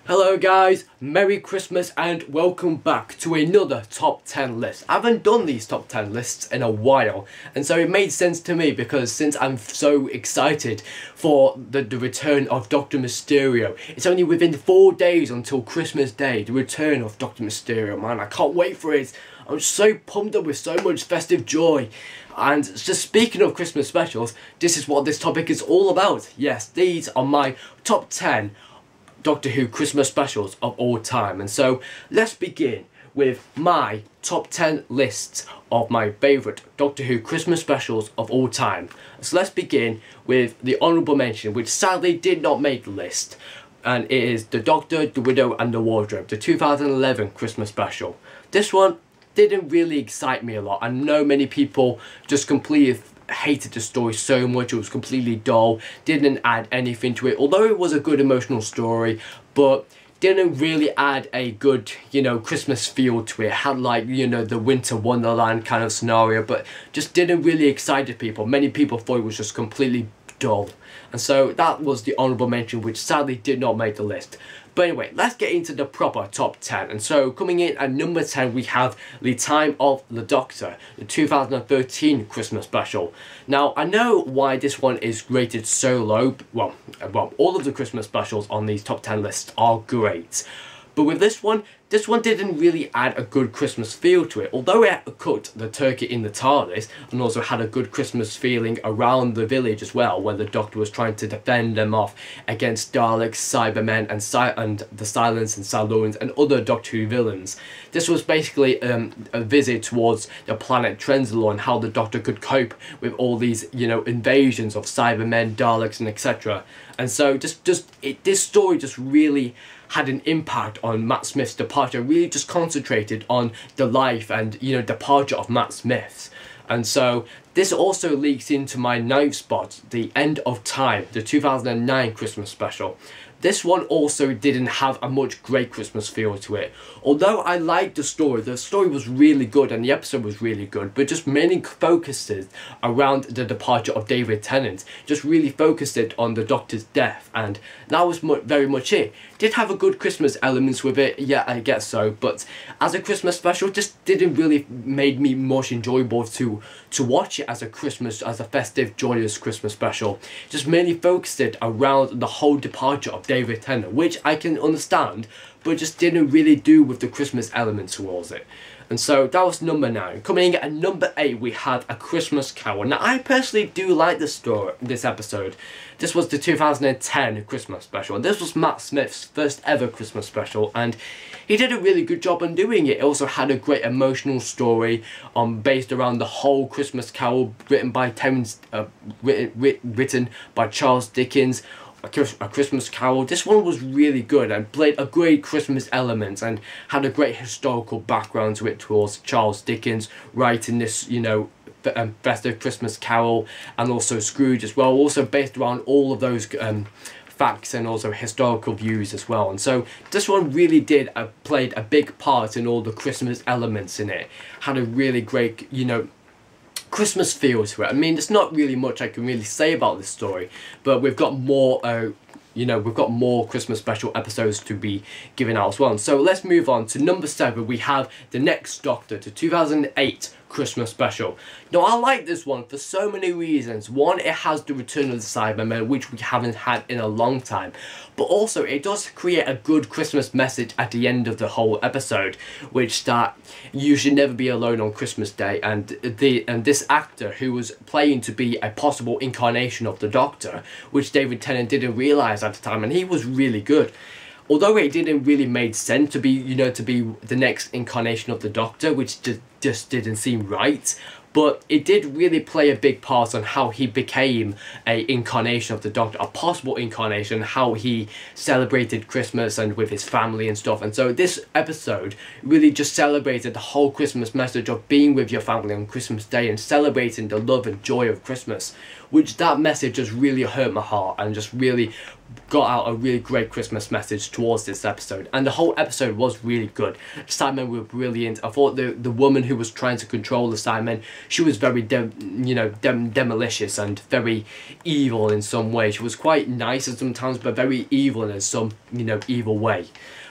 Hello guys, Merry Christmas and welcome back to another top 10 list. I haven't done these top 10 lists in a while, and so it made sense to me because since I'm so excited for the return of Doctor Mysterio, it's only within 4 days until Christmas Day, the return of Doctor Mysterio. Man, I can't wait for it. I'm so pumped up with so much festive joy. And just speaking of Christmas specials, this is what this topic is all about. Yes, these are my top 10 Doctor Who Christmas specials of all time. And so let's begin with my top 10 lists of my favourite Doctor Who Christmas specials of all time. So let's begin with the honourable mention, which sadly did not make the list, and it is The Doctor, the Widow and the Wardrobe, the 2011 Christmas special. This one didn't really excite me a lot. I know many people just completely hated the story so much. It was completely dull, didn't add anything to it, although it was a good emotional story, but didn't really add a good, Christmas feel to it. It had like, the winter wonderland kind of scenario, but just didn't really excite people. Many people thought it was just completely dull, and so that was the honourable mention, which sadly did not make the list. But anyway, let's get into the proper top 10. And so coming in at number 10, we have The Time of the Doctor, the 2013 Christmas special. Now, I know why this one is rated so low. Well, all of the Christmas specials on these top 10 lists are great. But with this one didn't really add a good Christmas feel to it. Although it cooked the turkey in the TARDIS and also had a good Christmas feeling around the village as well, where the Doctor was trying to defend them off against Daleks, Cybermen and the Silence and Silurians and other Doctor Who villains. This was basically a visit towards the planet Trenzalore and how the Doctor could cope with all these, invasions of Cybermen, Daleks and etc. And so this story just really had an impact on Matt Smith's departure, really just concentrated on the life and, departure of Matt Smith. And so this also leaks into my 9th spot, The End of Time, the 2009 Christmas special. This one also didn't have a much great Christmas feel to it. Although I liked the story was really good and the episode was really good, but just mainly focused around the departure of David Tennant. Just really focused it on the Doctor's death, and that was very much it. Did have a good Christmas elements with it, yeah, I guess so, but as a Christmas special, just didn't really made me much enjoyable to watch it as a festive, joyous Christmas special. Just mainly focused it around the whole departure of David Tennant, which I can understand, but just didn't really do with the Christmas elements towards it. And so that was number 9. Coming in at number 8, we have A Christmas Carol. Now, I personally do like this episode. This was the 2010 Christmas special, and this was Matt Smith's first ever Christmas special, and he did a really good job on doing it. It also had a great emotional story based around the whole Christmas Carol, written by Charles Dickens. A Christmas Carol. This one was really good and played a great Christmas element and had a great historical background to it towards Charles Dickens writing this, festive Christmas Carol, and also Scrooge as well, also based around all of those facts and also historical views as well. And so this one really did played a big part in all the Christmas elements in it. Had a really great, Christmas feel to it. I mean, there's not really much I can really say about this story, but we've got more, we've got more Christmas special episodes to be given out as well. And so let's move on to number 7. We have The Next Doctor, the 2008 Christmas special. Now, I like this one for so many reasons. One, it has the return of the Cybermen, which we haven't had in a long time, but also it does create a good Christmas message at the end of the whole episode, which that you should never be alone on Christmas Day, and this actor who was playing to be a possible incarnation of the Doctor, which David Tennant didn't realise at the time, and he was really good. Although it didn't really make sense to be, to be the next incarnation of the Doctor, which just didn't seem right, but it did really play a big part on how he became a incarnation of the Doctor, a possible incarnation, how he celebrated Christmas and with his family and stuff. And so this episode really just celebrated the whole Christmas message of being with your family on Christmas Day and celebrating the love and joy of Christmas, which that message just really hurt my heart and just really got out a really great Christmas message towards this episode. And the whole episode was really good. Simon were brilliant. I thought the woman who was trying to control the Simon, she was very demolicious and very evil in some way. She was quite nice sometimes, but very evil in some evil way.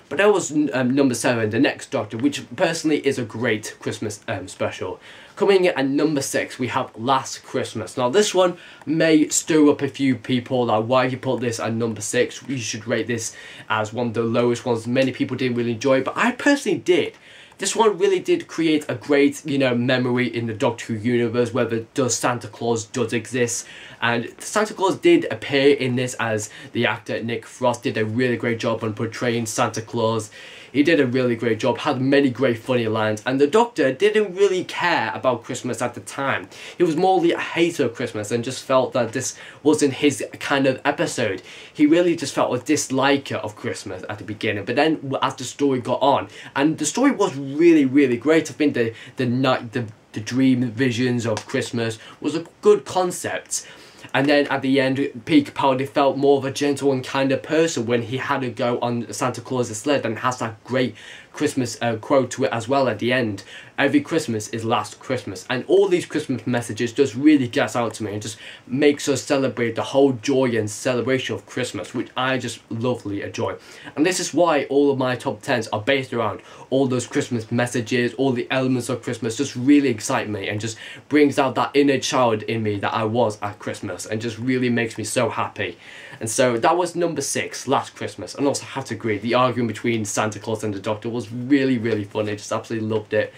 But that was number 7, The Next Doctor, which personally is a great Christmas special. Coming in at number 6, we have Last Christmas. Now this one may stir up a few people, like why you put this at number 6, you should rate this as one of the lowest ones. Many people didn't really enjoy it, but I personally did. This one really did create a great, memory in the Doctor Who universe, whether Santa Claus does exist. And Santa Claus did appear in this, as the actor Nick Frost did a really great job on portraying Santa Claus. He did a really great job, had many great funny lines, and the Doctor didn't really care about Christmas at the time. He was more a hater of Christmas and just felt that this wasn't his kind of episode. He really just felt a disliker of Christmas at the beginning, but then as the story got on, and the story was really, really great. I think the dream visions of Christmas was a good concept. And then at the end, Peter Capaldi felt more of a gentle and kind of person when he had to go on Santa Claus's sled, and has that great Christmas quote to it as well at the end. Every Christmas is last Christmas. And all these Christmas messages just really gets out to me and just makes us celebrate the whole joy and celebration of Christmas, which I just lovely enjoy. And this is why all of my top 10s are based around all those Christmas messages, all the elements of Christmas just really excite me and just brings out that inner child in me that I was at Christmas, and just really makes me so happy. And so that was number 6, Last Christmas. And also I have to agree, the argument between Santa Claus and the Doctor was really, really fun. I just absolutely loved it.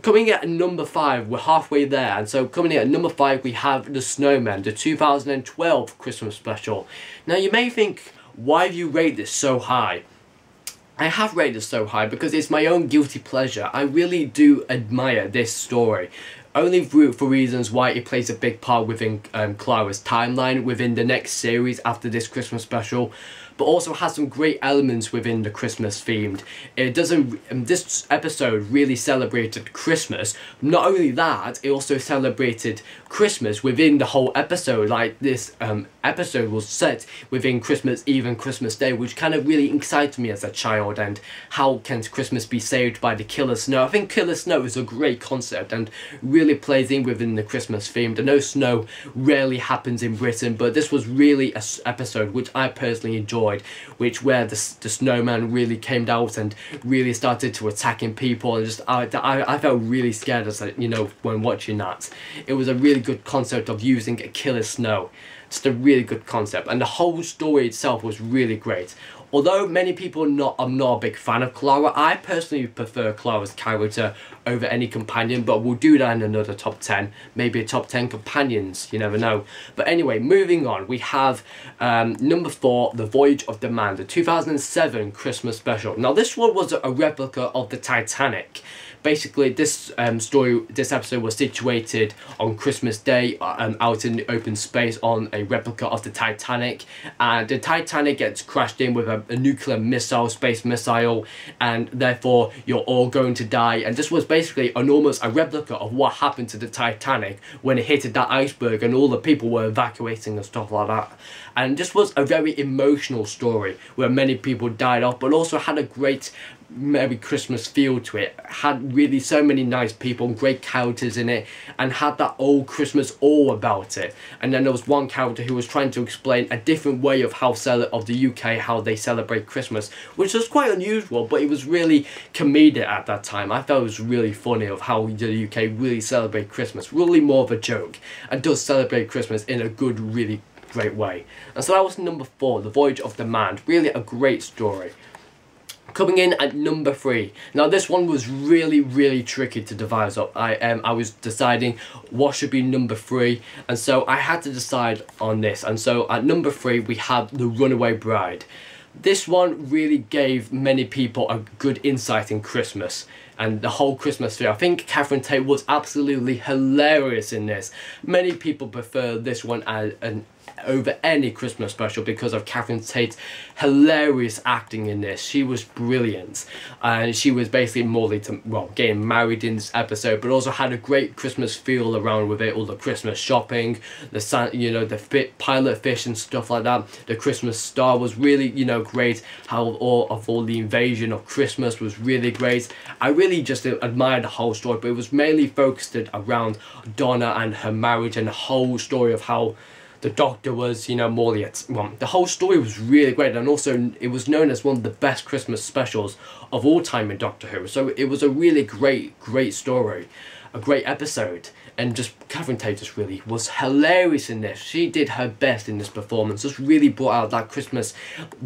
Coming in at number 5, we're halfway there, and so coming in at number 5 we have The Snowman, the 2012 Christmas special. Now you may think, why do you rate this so high? I have rated this so high because it's my own guilty pleasure. I really do admire this story. Only for reasons why it plays a big part within Clara's timeline within the next series after this Christmas special, but also has some great elements within the Christmas themed. This episode really celebrated Christmas. Not only that, it also celebrated Christmas within the whole episode. Like this episode was set within Christmas Eve and Christmas Day, which kind of really excited me as a child. And how can Christmas be saved by the Killer Snow? I think Killer Snow is a great concept and really plays in within the Christmas theme. I know snow rarely happens in Britain, but this was really an episode which I personally enjoyed, where the snowman really came out and really started to attacking people, and just I felt really scared as when watching that. It was a really good concept of using a killer snow. Just a really good concept, and the whole story itself was really great. Although many people I'm not a big fan of Clara, I personally prefer Clara's character over any companion, but we'll do that in another top 10. Maybe a top 10 companions, you never know. But anyway, moving on, we have number 4, The Voyage of the Man, the 2007 Christmas special. Now this one was a replica of the Titanic. Basically, this episode was situated on Christmas Day, out in the open space on a replica of the Titanic, and the Titanic gets crashed in with a nuclear missile, space missile, and therefore you're all going to die. And this was basically almost a replica of what happened to the Titanic when it hit that iceberg and all the people were evacuating and stuff like that. And this was a very emotional story where many people died off, but also had a great Merry Christmas feel to it. Had really so many nice people and great characters in it, and had that old Christmas all about it. And then there was one character who was trying to explain a different way of of the UK, how they celebrate Christmas, which was quite unusual, but it was really comedic at that time. I felt it was really funny of how the UK really celebrate Christmas, really more of a joke, and does celebrate Christmas in a good, really great way. And so that was number 4, The Voyage of the Man. Really a great story. Coming in at number 3. Now this one was really, really tricky to devise up. I was deciding what should be number 3, and so I had to decide on this. And so at number 3 we have The Runaway Bride. This one really gave many people a good insight in Christmas. and the whole Christmas feel. I think Catherine Tate was absolutely hilarious in this. Many people prefer this one as over any Christmas special because of Catherine Tate's hilarious acting in this. She was brilliant, and she was basically Morley to, well, getting married in this episode, but also had a great Christmas feel around with it. All the Christmas shopping, the pilot fish and stuff like that. The Christmas star was really, great. How all the invasion of Christmas was really great. I really just admired the whole story, but it was mainly focused around Donna and her marriage, and the whole story of how the Doctor was, Morley. The whole story was really great, and also it was known as one of the best Christmas specials of all time in Doctor Who. So it was a really great story, a great episode, and just Catherine Tate just really was hilarious in this. She did her best in this performance, just really brought out that Christmas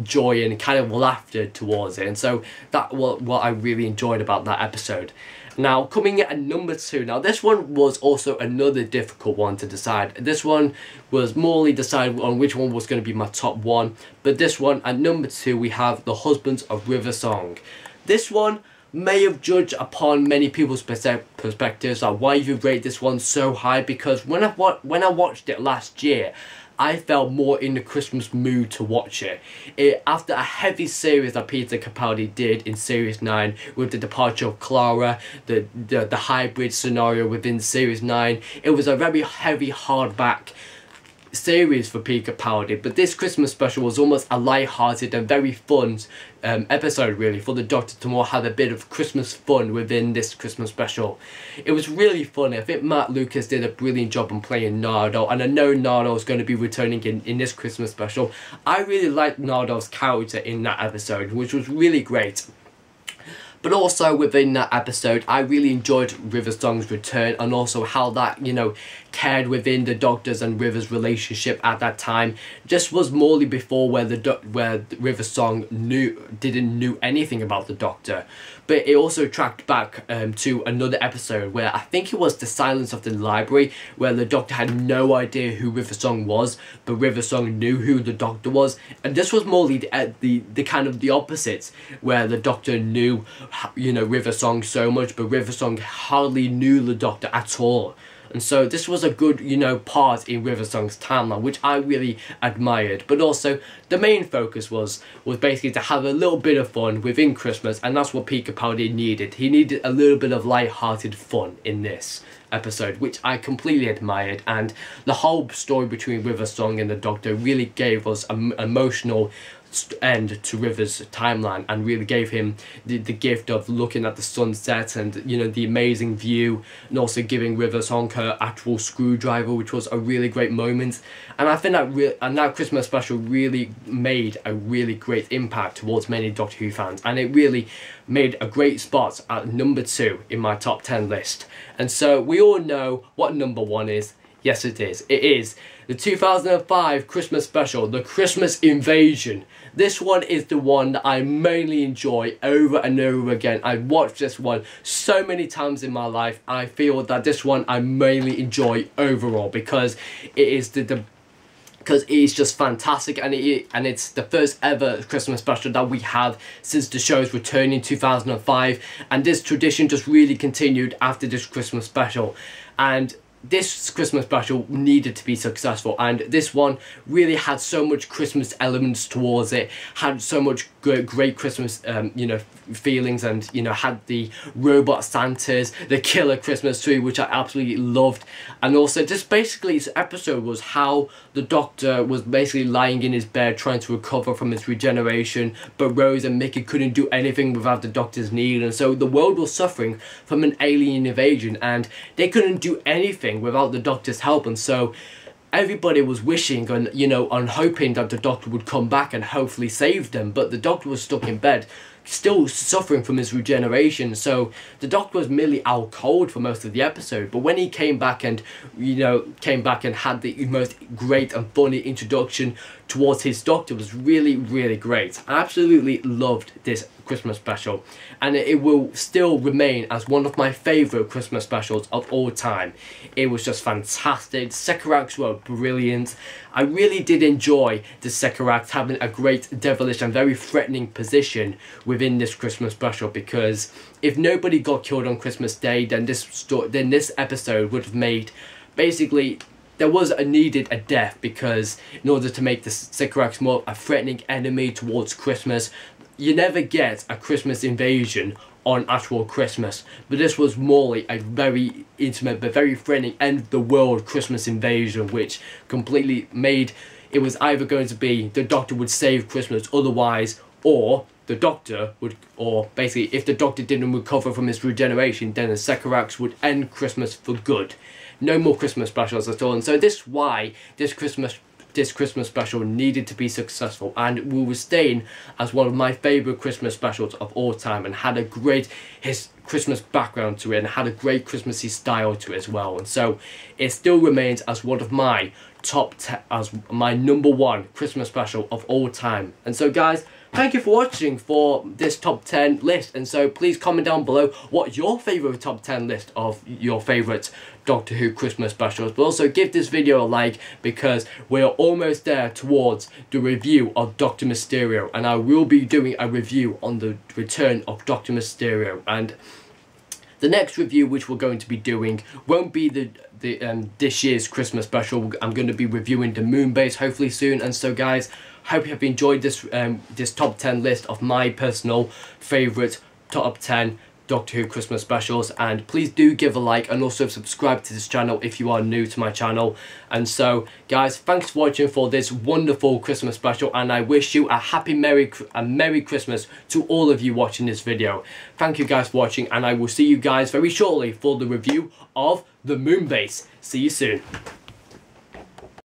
joy and kind of laughter towards it, and so that was what I really enjoyed about that episode. Now, coming in at number 2. Now, this one was also another difficult one to decide. This one was morely decided on which one was going to be my top 1. But this one, at number 2, we have The Husbands of River Song. This one may have judged upon many people's perspectives, like why you rate this one so high, because when I watched it last year, I felt more in the Christmas mood to watch it. After a heavy series that Peter Capaldi did in Series 9, with the departure of Clara, the hybrid scenario within Series 9, it was a very heavy, hardback series for Peter Capaldi, but this Christmas special was almost a light-hearted and very fun episode, really, for the Doctor to more have a bit of Christmas fun within this Christmas special. It was really funny. I think Matt Lucas did a brilliant job on playing Nardo, and I know Nardo is going to be returning in this Christmas special. I really liked Nardo's character in that episode, which was really great. But also within that episode, I really enjoyed River Song's return, and also how that, cared within the Doctor's and River's relationship at that time. Just was morely before where River Song didn't know anything about the Doctor. But it also tracked back to another episode where I think it was The Silence of the Library, where the Doctor had no idea who River Song was, but River Song knew who the Doctor was. And this was morely the kind of the opposite, where the Doctor knew, River Song so much, but River Song hardly knew the Doctor at all. And so this was a good, part in River Song's timeline, which I really admired. But also, the main focus was basically to have a little bit of fun within Christmas, and that's what Peter Capaldi needed. He needed a little bit of light-hearted fun in this episode, which I completely admired. And the whole story between River Song and the Doctor really gave us an emotional end to River's timeline, and really gave him the gift of looking at the sunset and the amazing view, and also giving River Song her actual screwdriver, which was a really great moment. And I think that Christmas special really made a really great impact towards many Doctor Who fans, and it really made a great spot at number 2 in my top 10 list. And so we all know what number 1 is. Yes, it is. It is the 2005 Christmas special, The Christmas Invasion. This one is the one that I mainly enjoy over and over again. I've watched this one so many times in my life. I feel that this one I mainly enjoy overall because it is because it is just fantastic, and it's the first ever Christmas special that we have since the show's return in 2005, and this tradition just really continued after this Christmas special. And this Christmas special needed to be successful, and this one really had so much Christmas elements towards it, had so much great Christmas feelings, and had the robot Santas, the killer Christmas tree, which I absolutely loved. And also just basically this episode was how the Doctor was basically lying in his bed trying to recover from his regeneration, but Rose and Mickey couldn't do anything without the Doctor's need, and so the world was suffering from an alien invasion, and they couldn't do anything without the Doctor's help. And so everybody was wishing and on hoping that the Doctor would come back and hopefully save them, but the Doctor was stuck in bed, still suffering from his regeneration. So the Doctor was merely out cold for most of the episode, but when he came back and had the most great and funny introduction towards his Doctor, was really great. I absolutely loved this Christmas special, and it will still remain as one of my favourite Christmas specials of all time. It was just fantastic. The second acts were brilliant. I really did enjoy the second act having a great devilish and very threatening position within this Christmas special, because if nobody got killed on Christmas Day, then this episode would have made, basically, there was needed a death, because in order to make the Sycorax more a threatening enemy towards Christmas, you never get a Christmas invasion on actual Christmas, but this was more like a very intimate but very threatening end of the world Christmas invasion, which completely made it was either going to be the Doctor would save Christmas otherwise, or the Doctor would, or basically if the Doctor didn't recover from his regeneration, then the Sycorax would end Christmas for good. No more Christmas specials at all, and so this is why this Christmas special needed to be successful, and will stay as one of my favourite Christmas specials of all time, and had a great Christmas background to it, and had a great Christmassy style to it as well, and so it still remains as one of my top 10, as my #1 Christmas special of all time. And so guys, thank you for watching for this top 10 list, and so please comment down below what your favourite top 10 list of your favourite Doctor Who Christmas specials, but also give this video a like, because we're almost there towards the review of Doctor Mysterio, and I will be doing a review on the Return of Doctor Mysterio, and the next review which we're going to be doing won't be this year's Christmas special. I'm going to be reviewing the Moon Base hopefully soon, and so guys, hope you have enjoyed this this top 10 list of my personal favourite top 10 Doctor Who Christmas specials, and please do give a like and also subscribe to this channel if you are new to my channel. And so guys, thanks for watching for this wonderful Christmas special, and I wish you a Merry Christmas to all of you watching this video. Thank you guys for watching, and I will see you guys very shortly for the review of the Moon Base. See you soon.